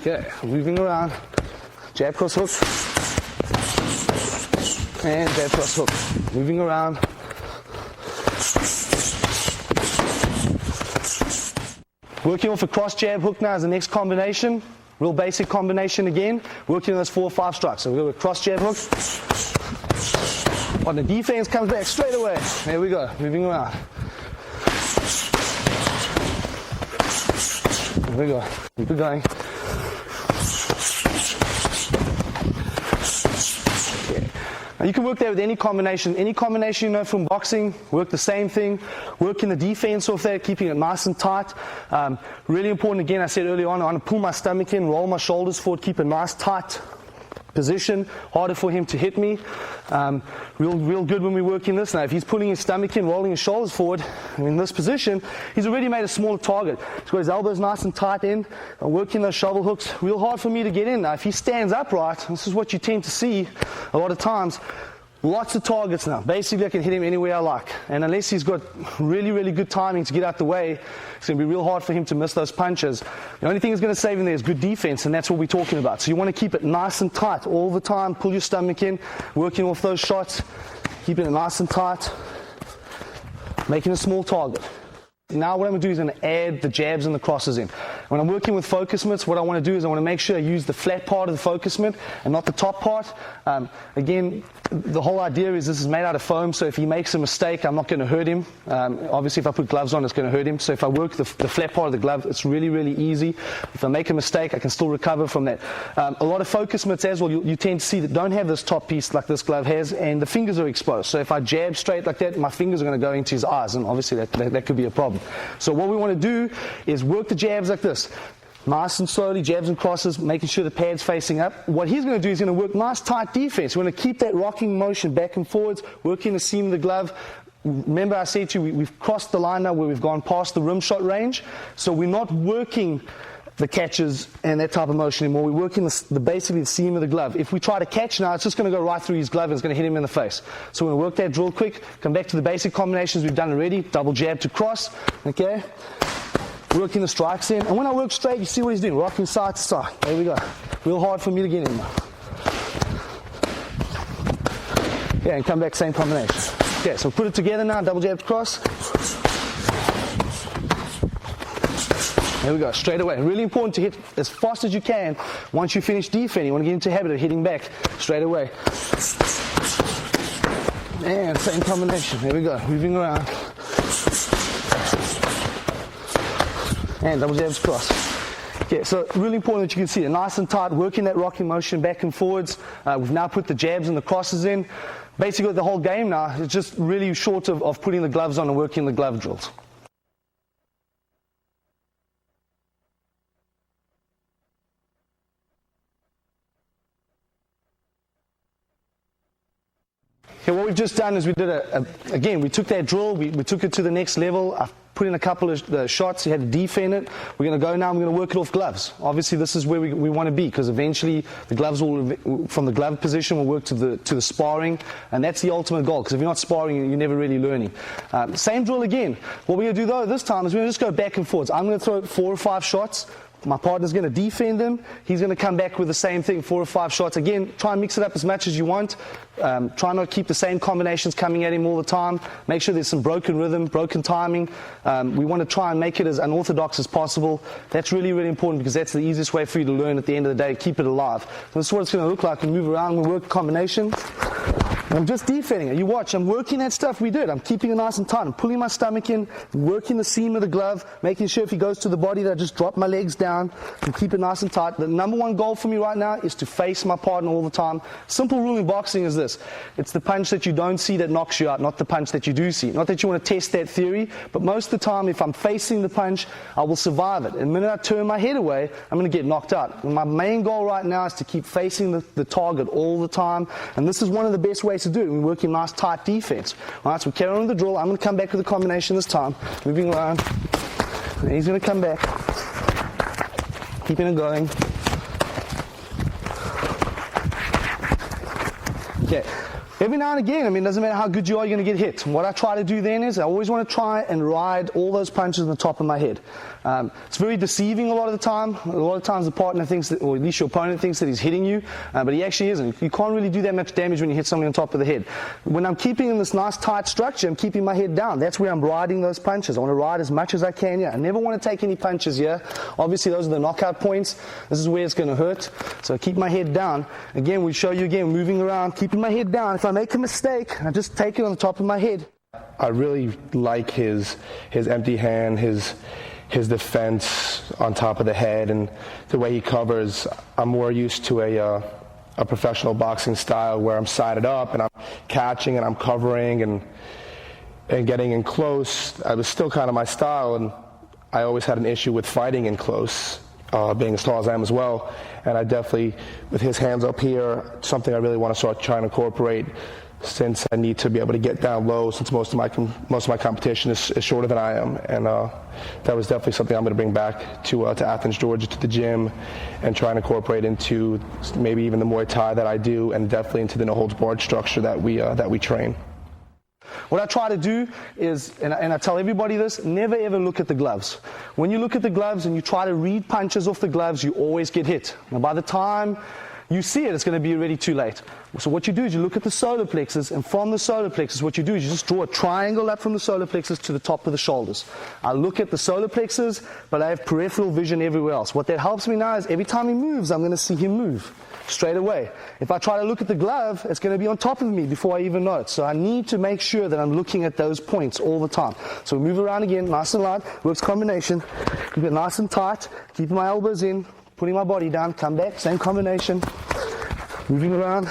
Okay, moving around. Jab cross hook. And jab cross hook. Moving around. Working off a cross jab hook now is the next combination. Real basic combination again. Working on those 4 or 5 strikes. So we'll go with cross jab hook. On the defense comes back straight away. There we go, moving around. There we go. Keep it going. Okay. Now you can work that with any combination. Any combination you know from boxing, work the same thing. Work in the defense off there, keeping it nice and tight. Really important, again, I said earlier on, I want to pull my stomach in, roll my shoulders forward, keep a nice tight position, harder for him to hit me. Real good when we're working this. Now, if he's pulling his stomach in, rolling his shoulders forward, in this position, he's already made a smaller target. He's got his elbows nice and tight in, working those shovel hooks. Real hard for me to get in. Now, if he stands upright, this is what you tend to see a lot of times. Lots of targets now. Basically, I can hit him anywhere I like. And unless he's got really, really good timing to get out the way, it's going to be real hard for him to miss those punches. The only thing that's going to save him there is good defense, and that's what we're talking about. So you want to keep it nice and tight all the time. Pull your stomach in, working off those shots, keeping it nice and tight, making a small target. Now what I'm going to do is I'm going to add the jabs and the crosses in. When I'm working with focus mitts, what I want to do is I want to make sure I use the flat part of the focus mitt and not the top part. Again, the whole idea is this is made out of foam, so if he makes a mistake, I'm not going to hurt him. Obviously, if I put gloves on, it's going to hurt him. So if I work the flat part of the glove, it's really, really easy. If I make a mistake, I can still recover from that. A lot of focus mitts as well, you tend to see that don't have this top piece like this glove has, and the fingers are exposed. So if I jab straight like that, my fingers are going to go into his eyes, and obviously that could be a problem. So what we want to do is work the jabs like this. Nice and slowly, jabs and crosses, making sure the pad's facing up. What he's going to do is he's going to work nice tight defense. We're going to keep that rocking motion back and forwards, working the seam of the glove. Remember I said to you, we've crossed the line now where we've gone past the rim shot range. So we're not working the catches and that type of motion anymore. We're working basically the seam of the glove. If we try to catch now, it's just going to go right through his glove and it's going to hit him in the face. So we're going to work that drill quick, come back to the basic combinations we've done already, double jab to cross, okay? Working the strikes in, and when I work straight, you see what he's doing, rocking side to side. There we go. Real hard for me to get in now. Yeah, and come back, same combination. Okay, so put it together now, double jab to cross. There we go, straight away. Really important to hit as fast as you can. Once you finish defending, you want to get into the habit of hitting back straight away. And same combination. There we go, moving around. And double jabs cross. Okay, so really important that you can see it nice and tight, working that rocking motion back and forwards. We've now put the jabs and the crosses in. Basically the whole game now is just really short of putting the gloves on and working the glove drills. Okay, what we've just done is we did again, we took that drill, we took it to the next level. I've put in a couple of shots, you had to defend it. We're going to go now, we're going to work it off gloves. Obviously this is where we want to be, because eventually the gloves will, from the glove position, will work to the sparring, and that's the ultimate goal, because if you're not sparring, you're never really learning. Same drill again. What we're going to do though this time is we're going to just go back and forwards. I'm going to throw 4 or 5 shots. My partner's going to defend them. He's going to come back with the same thing, 4 or 5 shots. Again, try and mix it up as much as you want. Try not to keep the same combinations coming at him all the time. Make sure there's some broken rhythm, broken timing. We want to try and make it as unorthodox as possible. That's really, really important, because that's the easiest way for you to learn at the end of the day. Keep it alive. So this is what it's going to look like. We move around, we work combination. I'm just defending it. You watch, I'm working that stuff we did. I'm keeping it nice and tight. I'm pulling my stomach in, working the seam of the glove, making sure if he goes to the body that I just drop my legs down and keep it nice and tight. The number one goal for me right now is to face my partner all the time. Simple rule in boxing is this. It's the punch that you don't see that knocks you out, not the punch that you do see. Not that you want to test that theory, but most of the time if I'm facing the punch, I will survive it. And the minute I turn my head away, I'm going to get knocked out. And my main goal right now is to keep facing the target all the time. And this is one of the best ways to do it. We're working nice tight defense. All right, so we carry on with the drill. I'm going to come back with a combination this time. Moving around. And he's going to come back. Keeping it going. Okay. Every now and again, I mean, it doesn't matter how good you are, you're going to get hit. And what I try to do then is I always want to try and ride all those punches on the top of my head. It's very deceiving a lot of the time. A lot of times the partner thinks that, or at least your opponent thinks that he's hitting you, but he actually isn't. You can't really do that much damage when you hit something on top of the head. When I'm keeping in this nice tight structure, I'm keeping my head down. That's where I'm riding those punches. I want to ride as much as I can here. I never want to take any punches here. Obviously, those are the knockout points. This is where it's going to hurt. So I keep my head down. Again, we show you again, moving around, keeping my head down. If I make a mistake, I just take it on the top of my head. I really like his empty hand, his defense on top of the head, and the way he covers. I'm more used to a professional boxing style where I'm sided up and I'm catching and I'm covering and getting in close. It was still kind of my style, and I always had an issue with fighting in close, being as tall as I am as well. And I definitely, with his hands up here, something I really want to start trying to incorporate, since I need to be able to get down low, since most of my competition is shorter than I am. And that was definitely something I'm going to bring back to Athens, Georgia, to the gym, and try and incorporate into maybe even the Muay Thai that I do, and definitely into the no holds barred structure that we train. What I try to do is, and I tell everybody this, never ever look at the gloves. When you look at the gloves and you try to read punches off the gloves, you always get hit. Now by the time you see it, it's going to be already too late. So what you do is you look at the solar plexus, and from the solar plexus, what you do is you just draw a triangle up from the solar plexus to the top of the shoulders. I look at the solar plexus, but I have peripheral vision everywhere else. What that helps me now is every time he moves, I'm going to see him move straight away. If I try to look at the glove, it's going to be on top of me before I even know it. So I need to make sure that I'm looking at those points all the time. So we move around again, nice and light, works combination, keep it nice and tight, keeping my elbows in, putting my body down, come back, same combination, moving around.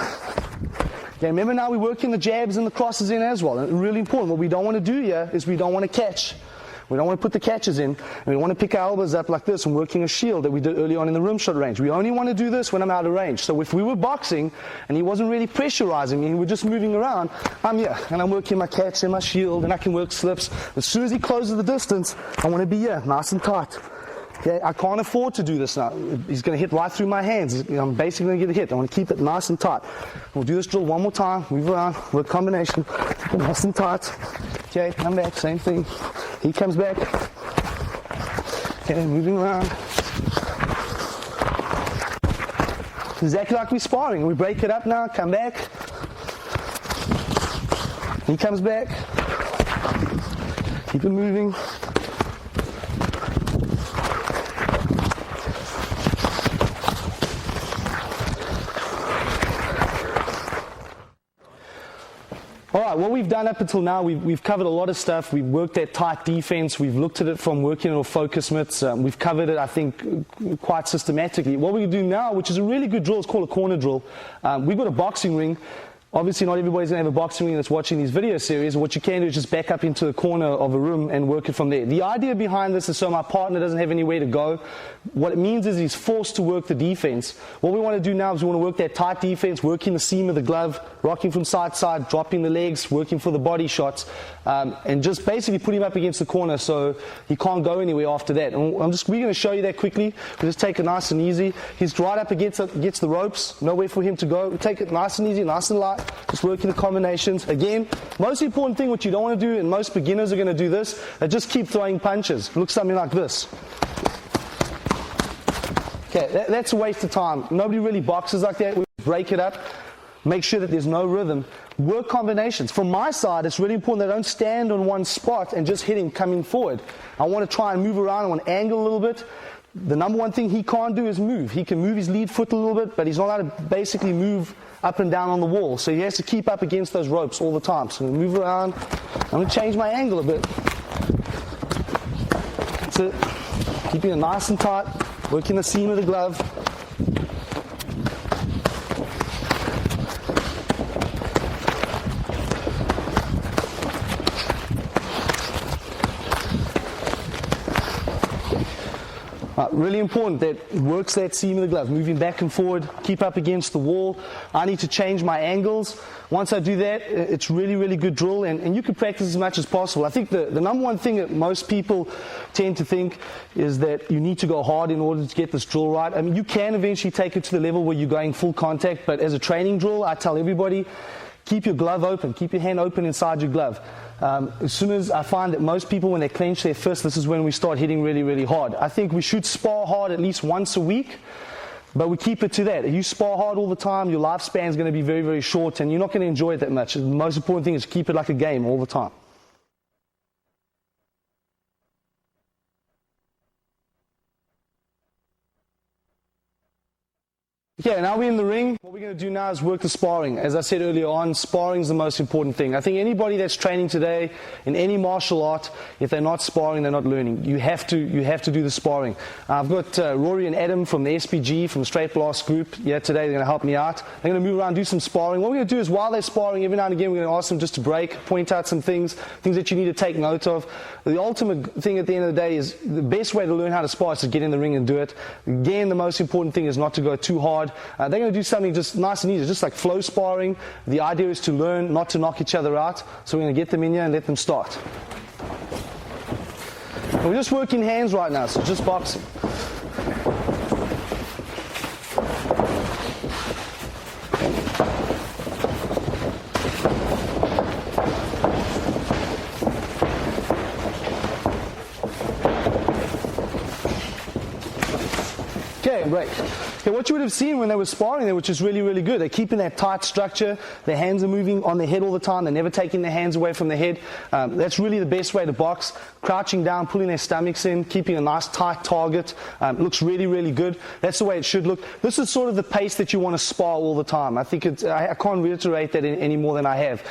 Okay, remember now we're working the jabs and the crosses in as well. And really important, what we don't want to do here is we don't want to catch. We don't want to put the catches in, and we want to pick our elbows up like this and working a shield that we did early on in the rim shot range. We only want to do this when I'm out of range. So if we were boxing and he wasn't really pressurizing me, we're just moving around, I'm here and I'm working my catch and my shield, and I can work slips. As soon as he closes the distance, I want to be here, nice and tight. Okay, I can't afford to do this now. He's going to hit right through my hands. I'm basically going to get a hit. I want to keep it nice and tight. We'll do this drill one more time. Move around, work combination. Keep it nice and tight. Okay, come back, same thing. He comes back. Okay, moving around. Exactly like we're sparring. We break it up now, come back. He comes back. Keep it moving. All right, what we've done up until now, we've covered a lot of stuff. We've worked at tight defense. We've looked at it from working on focus mitts. We've covered it, I think, quite systematically. What we do now, which is a really good drill, is called a corner drill. We've got a boxing ring. Obviously, not everybody's going to have a boxing ring that's watching these video series. What you can do is just back up into the corner of a room and work it from there. The idea behind this is so my partner doesn't have anywhere to go. What it means is he's forced to work the defense. What we want to do now is we want to work that tight defense, working the seam of the glove, rocking from side to side, dropping the legs, working for the body shots, and just basically put him up against the corner so he can't go anywhere after that. And we're going to show you that quickly. We just take it nice and easy. He's right up against the ropes, nowhere for him to go. We take it nice and easy, nice and light. Just working the combinations. Again, most important thing, what you don't want to do, and most beginners are going to do this, is just keep throwing punches. It looks something like this. Okay, that's a waste of time. Nobody really boxes like that. We break it up. Make sure that there's no rhythm. Work combinations. From my side, it's really important that I don't stand on one spot and just hit him coming forward. I want to try and move around. I want to angle a little bit. the number one thing he can't do is move. He can move his lead foot a little bit, but he's not allowed to basically move up and down on the wall. So he has to keep up against those ropes all the time. So I'm going to move around. I'm going to change my angle a bit. That's it. Keeping it nice and tight. Working the seam of the glove. Really important that works that seam of the glove, moving back and forward, keep up against the wall. I need to change my angles. Once I do that, it's really, really good drill, and you can practice as much as possible. I think the number one thing that most people tend to think is that you need to go hard in order to get this drill right. I mean, you can eventually take it to the level where you're going full contact, but as a training drill, I tell everybody, keep your glove open, keep your hand open inside your glove. As soon as I find that most people, when they clench their fist, this is when we start hitting really, really hard. I think we should spar hard at least once a week, but we keep it to that. If you spar hard all the time, your lifespan is going to be very, very short, and you're not going to enjoy it that much. The most important thing is to keep it like a game all the time. Okay, now we're in the ring. What we're going to do now is work the sparring. As I said earlier on, sparring is the most important thing. I think anybody that's training today in any martial art, if they're not sparring, they're not learning. You have to do the sparring. I've got Rory and Adam from the SPG, from the Straight Blast group here today. They're going to help me out. They're going to move around, do some sparring. What we're going to do is, while they're sparring, every now and again, we're going to ask them just to break, point out some things that you need to take note of. The ultimate thing at the end of the day is the best way to learn how to spar is to get in the ring and do it. Again, the most important thing is not to go too hard. They're going to do something just nice and easy, just like flow sparring. The idea is to learn not to knock each other out. So we're going to get them in here and let them start. And we're just working hands right now, so just boxing. Okay, break. Okay, what you would have seen when they were sparring there, which is really, really good, they're keeping that tight structure, their hands are moving on their head all the time, they're never taking their hands away from their head. That's really the best way to box. Crouching down, pulling their stomachs in, keeping a nice tight target. Looks really, really good. That's the way it should look. This is sort of the pace that you want to spar all the time. I think I can't reiterate that any more than I have.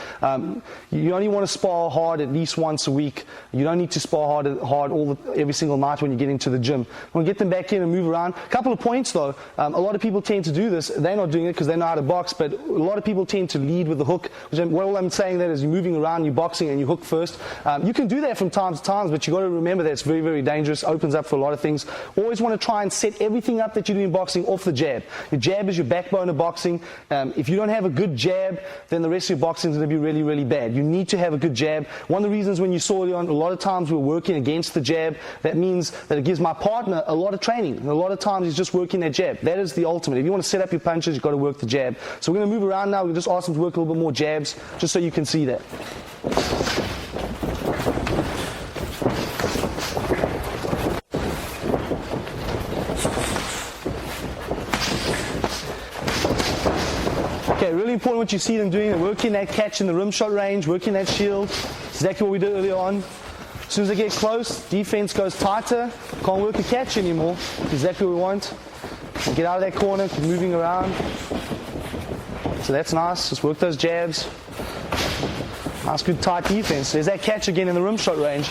You only want to spar hard at least once a week. You don't need to spar hard every single night when you get into the gym. We'll get them back in and move around. A couple of points though. A lot of people tend to do this. They're not doing it because they know how to box, but a lot of people tend to lead with the hook. All I'm saying that is you're moving around, you're boxing, and you hook first. You can do that from time to time, but you've got to remember that it's very, very dangerous. Opens up for a lot of things. Always want to try and set everything up that you do in boxing off the jab. Your jab is your backbone of boxing. If you don't have a good jab, then the rest of your boxing is going to be really, really bad. You need to have a good jab. One of the reasons when you saw it on, a lot of times we're working against the jab. That means that it gives my partner a lot of training. And a lot of times he's just working that jab. That is the ultimate. If you want to set up your punches, you've got to work the jab. So we're going to move around now. We'll just ask them to work a little bit more jabs, just so you can see that. Okay, really important what you see them doing. They're working that catch in the rim shot range, working that shield. Exactly what we did earlier on. As soon as they get close, defense goes tighter. Can't work a catch anymore. Exactly what we want. Get out of that corner, keep moving around. So that's nice. Just work those jabs. Nice, good tight defense. There's that catch again in the rim shot range.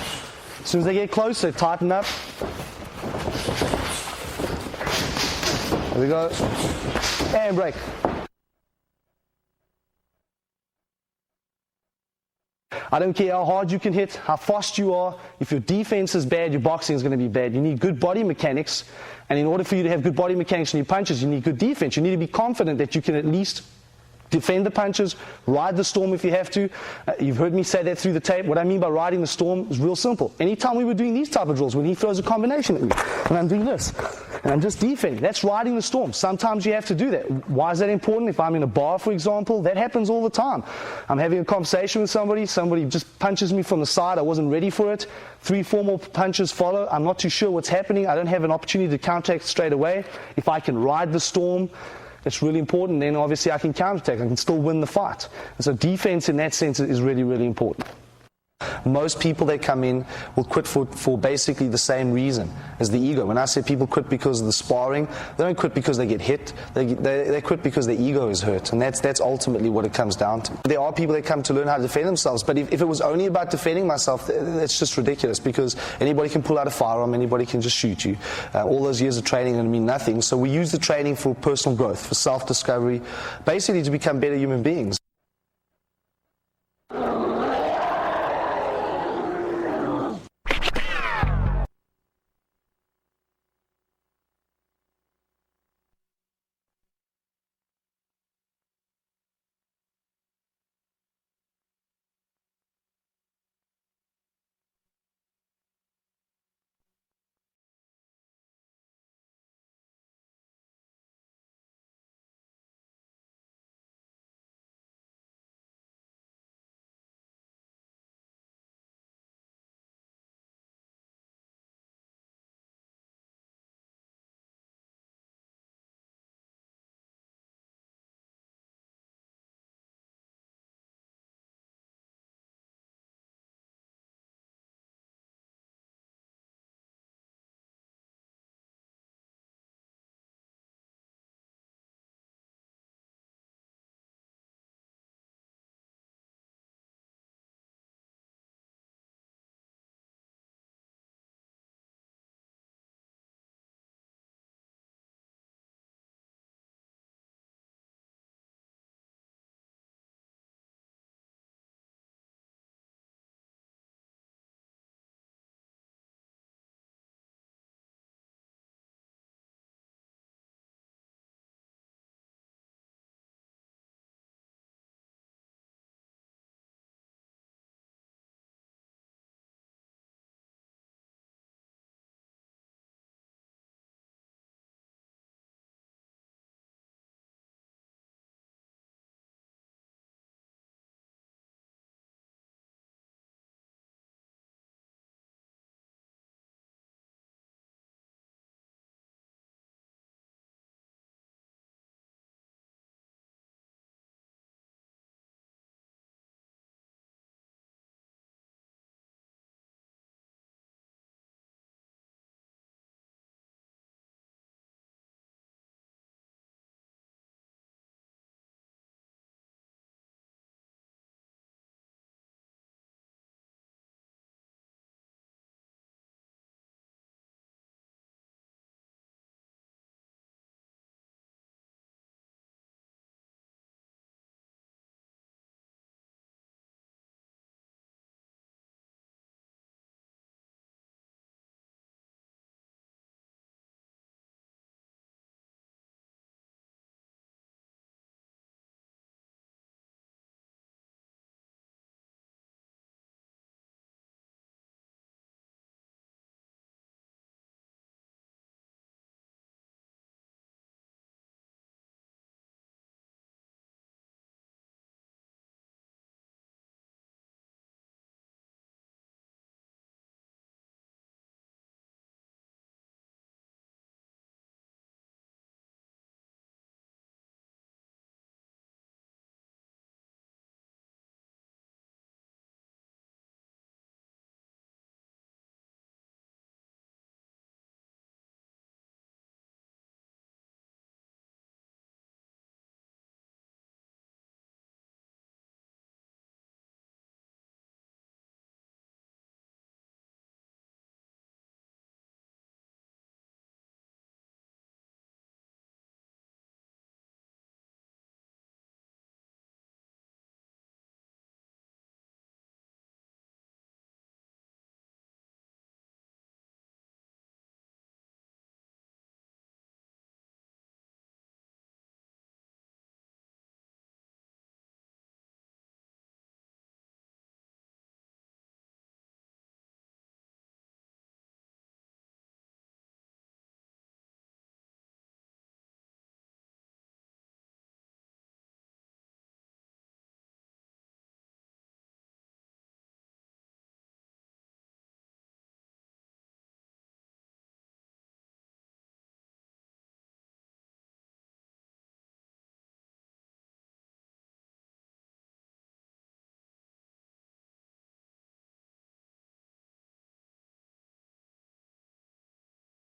As soon as they get closer, tighten up. There we go. And break. I don't care how hard you can hit, how fast you are. If your defense is bad, your boxing is going to be bad. You need good body mechanics. And in order for you to have good body mechanics in your punches, you need good defense. You need to be confident that you can at least defend the punches, ride the storm if you have to. You've heard me say that through the tape. What I mean by riding the storm is real simple. Anytime we were doing these type of drills, when he throws a combination at me, and I'm doing this, and I'm just defending, that's riding the storm. Sometimes you have to do that. Why is that important? If I'm in a bar, for example, that happens all the time. I'm having a conversation with somebody just punches me from the side, I wasn't ready for it. 3-4 more punches follow. I'm not too sure what's happening. I don't have an opportunity to counteract straight away. If I can ride the storm, it's really important. Then obviously I can counterattack. I can still win the fight. And so defense in that sense is really, really important. Most people that come in will quit for basically the same reason as the ego. When I say people quit because of the sparring, they don't quit because they get hit. They quit because their ego is hurt, and that's ultimately what it comes down to. There are people that come to learn how to defend themselves, but if it was only about defending myself, that's just ridiculous, because anybody can pull out a firearm, anybody can just shoot you. All those years of training are going to mean nothing. So we use the training for personal growth, for self-discovery, basically to become better human beings.